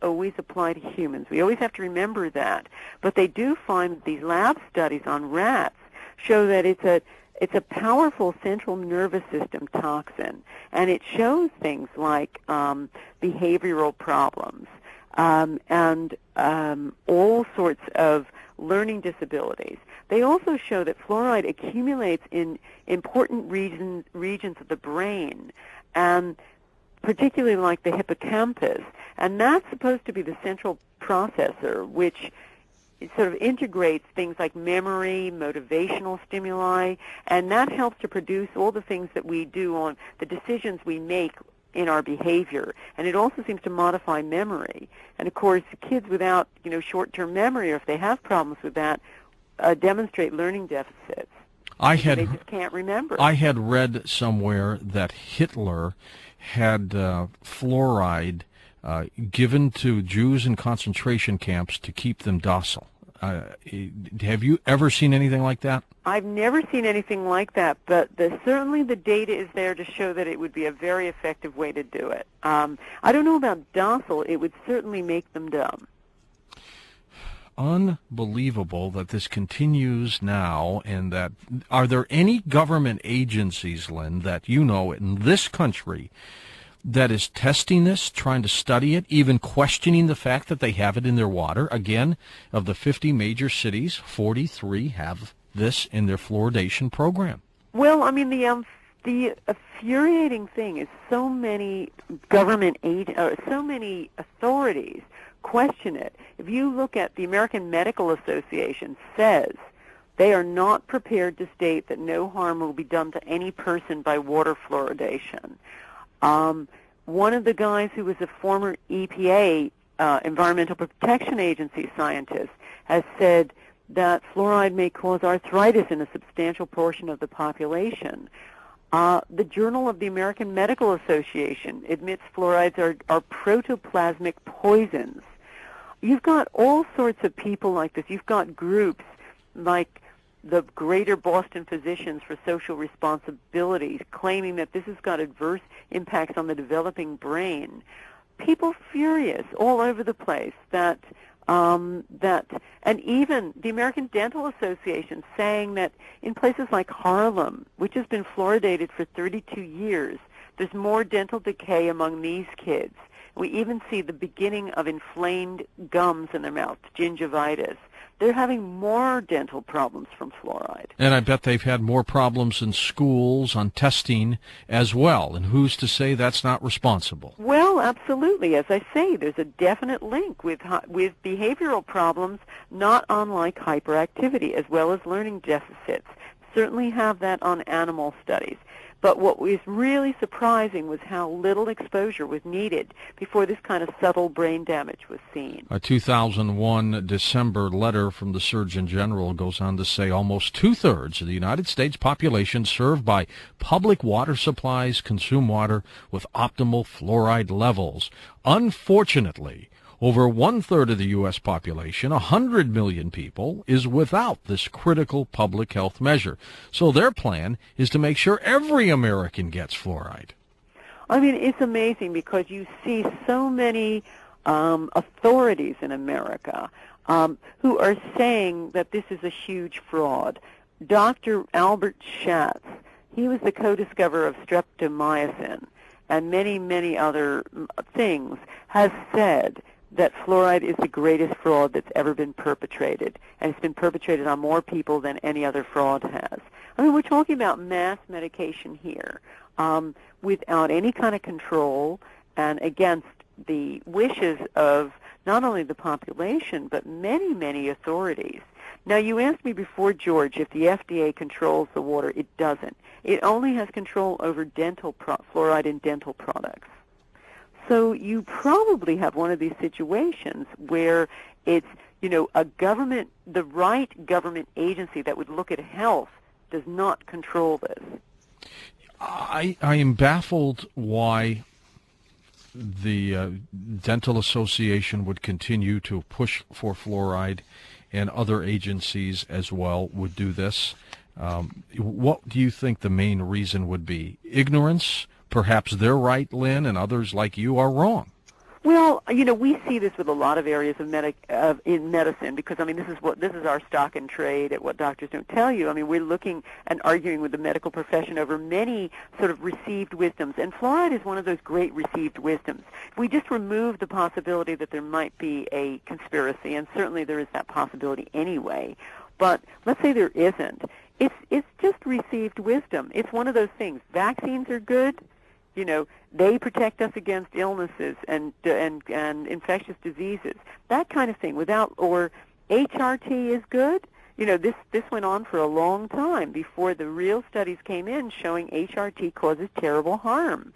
always apply to humans. We always have to remember that. But they do find that these lab studies on rats show that it's a powerful central nervous system toxin, and it shows things like behavioral problems and all sorts of learning disabilities. They also show that fluoride accumulates in important regions of the brain, and particularly like the hippocampus, and that's supposed to be the central processor, which sort of integrates things like memory, motivational stimuli, and that helps to produce all the things that we do on the decisions we make in our behavior. And it also seems to modify memory. And of course, kids without, short-term memory, or if they have problems with that, demonstrate learning deficits. They just can't remember. I had read somewhere that Hitler had fluoride given to Jews in concentration camps to keep them docile. Have you ever seen anything like that? I've never seen anything like that, but certainly the data is there to show that it would be a very effective way to do it. I don't know about docile. It would certainly make them dumb. Unbelievable that this continues now, and that are there any government agencies, Lynn, that you know in this country that is testing this, trying to study it, even questioning the fact that they have it in their water? Again, of the 50 major cities, 43 have this in their fluoridation program. Well, I mean, the infuriating thing is so many so many authorities question it. If you look at the American Medical Association says they are not prepared to state that no harm will be done to any person by water fluoridation. One of the guys who was a former EPA, Environmental Protection Agency scientist, has said that fluoride may cause arthritis in a substantial portion of the population. The Journal of the American Medical Association admits fluorides are protoplasmic poisons. You've got all sorts of people like this. You've got groups like the Greater Boston Physicians for Social Responsibility claiming that this has got adverse impacts on the developing brain. People furious all over the place that and even the American Dental Association saying that in places like Harlem, which has been fluoridated for 32 years, there's more dental decay among these kids. We even see the beginning of inflamed gums in their mouth, gingivitis. They're having more dental problems from fluoride. And I bet they've had more problems in schools on testing as well. And who's to say that's not responsible? Well, absolutely. As I say, there's a definite link with behavioral problems, not unlike hyperactivity, as well as learning deficits. Certainly have that on animal studies. But what was really surprising was how little exposure was needed before this kind of subtle brain damage was seen. A 2001 December letter from the Surgeon General goes on to say almost two-thirds of the United States population served by public water supplies consume water with optimal fluoride levels. Unfortunately, over one-third of the U.S. population, 100 million people, is without this critical public health measure. So their plan is to make sure every American gets fluoride. I mean, it's amazing because you see so many authorities in America who are saying that this is a huge fraud. Dr. Albert Schatz, he was the co-discoverer of streptomycin and many, many other things, has said that fluoride is the greatest fraud that's ever been perpetrated, and it's been perpetrated on more people than any other fraud has. I mean, we're talking about mass medication here without any kind of control and against the wishes of not only the population, but many, many authorities. Now, you asked me before, George, if the FDA controls the water. It doesn't. It only has control over fluoride in dental products. So you probably have one of these situations where it's, the right government agency that would look at health does not control this. I am baffled why the Dental Association would continue to push for fluoride, and other agencies as well would do this. What do you think the main reason would be? Ignorance? Perhaps they're right, Lynn, and others like you are wrong. Well, we see this with a lot of areas of in medicine because this is our stock and trade at What Doctors Don't Tell You. I mean, we're looking and arguing with the medical profession over many sort of received wisdoms, and fluoride is one of those great received wisdoms. If we just remove the possibility that there might be a conspiracy, and certainly there is that possibility anyway, but let's say there isn't. It's just received wisdom. It's one of those things. Vaccines are good. They protect us against illnesses and infectious diseases, that kind of thing. Or HRT is good. This went on for a long time before the real studies came in showing HRT causes terrible harm.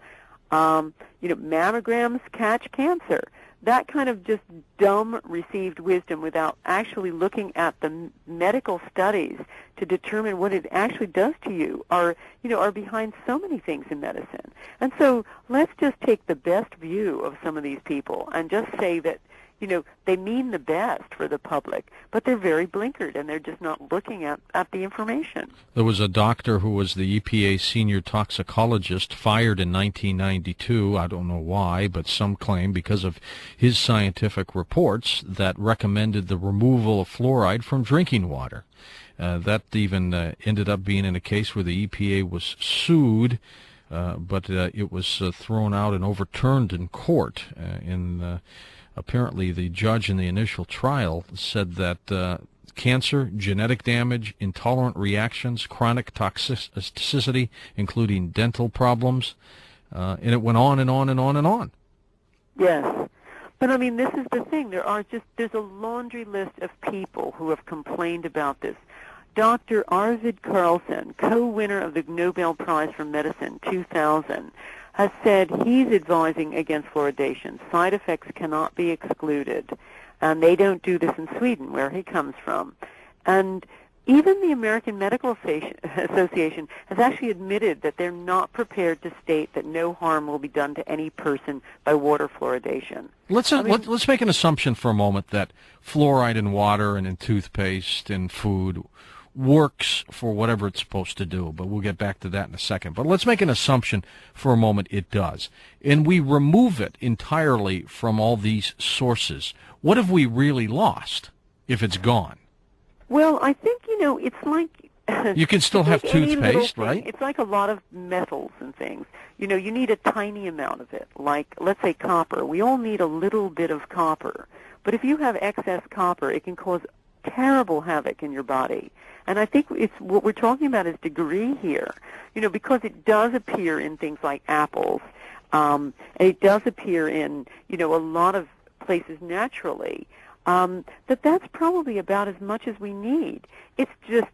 Mammograms catch cancer. That kind of just dumb received wisdom without actually looking at the medical studies to determine what it actually does to you are behind so many things in medicine. And so let's just take the best view of some of these people and just say that, they mean the best for the public, but they're very blinkered and they're just not looking at the information. There was a doctor who was the EPA senior toxicologist fired in 1992. I don't know why, but some claim because of his scientific reports that recommended the removal of fluoride from drinking water. That even ended up being in a case where the EPA was sued, but it was thrown out and overturned in court. Apparently, the judge in the initial trial said that cancer, genetic damage, intolerant reactions, chronic toxicity, including dental problems, and it went on and on and on and on. Yes. But, this is the thing. There's a laundry list of people who have complained about this. Dr. Arvid Carlson, co-winner of the Nobel Prize for Medicine 2000, has said he's advising against fluoridation. Side effects cannot be excluded. And they don't do this in Sweden, where he comes from. And even the American Medical Association has actually admitted that they're not prepared to state that no harm will be done to any person by water fluoridation. Let's make an assumption for a moment that fluoride in water and in toothpaste and food works for whatever it's supposed to do, but we'll get back to that in a second. But let's make an assumption for a moment it does, and we remove it entirely from all these sources. What have we really lost if it's gone? Well, I think, it's like... You can still have toothpaste, right? It's like a lot of metals and things. You need a tiny amount of it, like, let's say, copper. We all need a little bit of copper. But if you have excess copper, it can cause terrible havoc in your body. And I think it's what we're talking about is degree here, because it does appear in things like apples. And it does appear in, a lot of places naturally. That's probably about as much as we need. It's just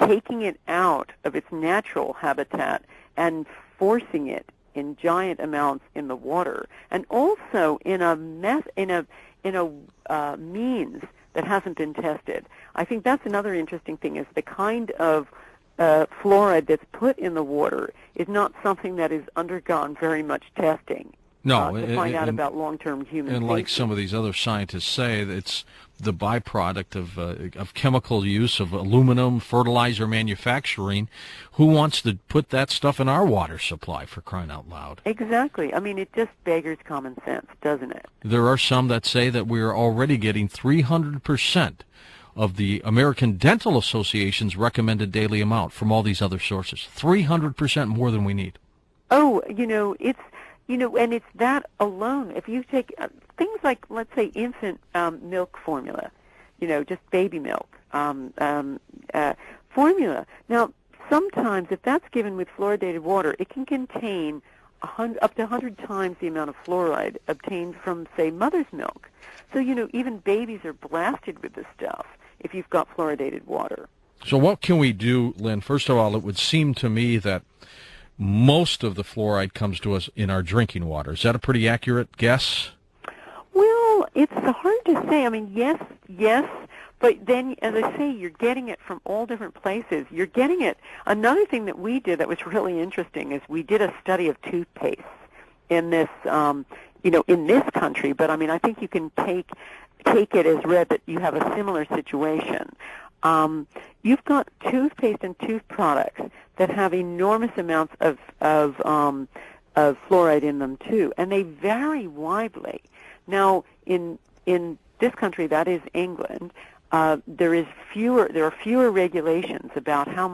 taking it out of its natural habitat and forcing it in giant amounts in the water, and also in a means that hasn't been tested. I think that's another interesting thing, is the kind of fluoride that's put in the water is not something that is undergone very much testing. No, to find out about long-term human safety. Like some of these other scientists say, it's the byproduct of chemical use of aluminum, fertilizer manufacturing. Who wants to put that stuff in our water supply, for crying out loud? Exactly. It just beggars common sense, doesn't it? There are some that say that we are already getting 300% of the American Dental Association's recommended daily amount from all these other sources. 300% more than we need. Oh, it's... and it's that alone. If you take things like, let's say, infant milk formula, just baby milk formula. Now, sometimes if that's given with fluoridated water, it can contain up to 100 times the amount of fluoride obtained from, say, mother's milk. So, even babies are blasted with this stuff if you've got fluoridated water. So what can we do, Lynn? First of all, it would seem to me that most of the fluoride comes to us in our drinking water. Is that a pretty accurate guess? Well, it's hard to say. Yes, but then, as I say, you're getting it from all different places. You're getting it. Another thing that we did that was really interesting is we did a study of toothpaste in this, in this country. But I think you can take it as read that you have a similar situation. You've got toothpaste and tooth products that have enormous amounts of fluoride in them too, and they vary widely. Now, in this country, that is England, there are fewer regulations about how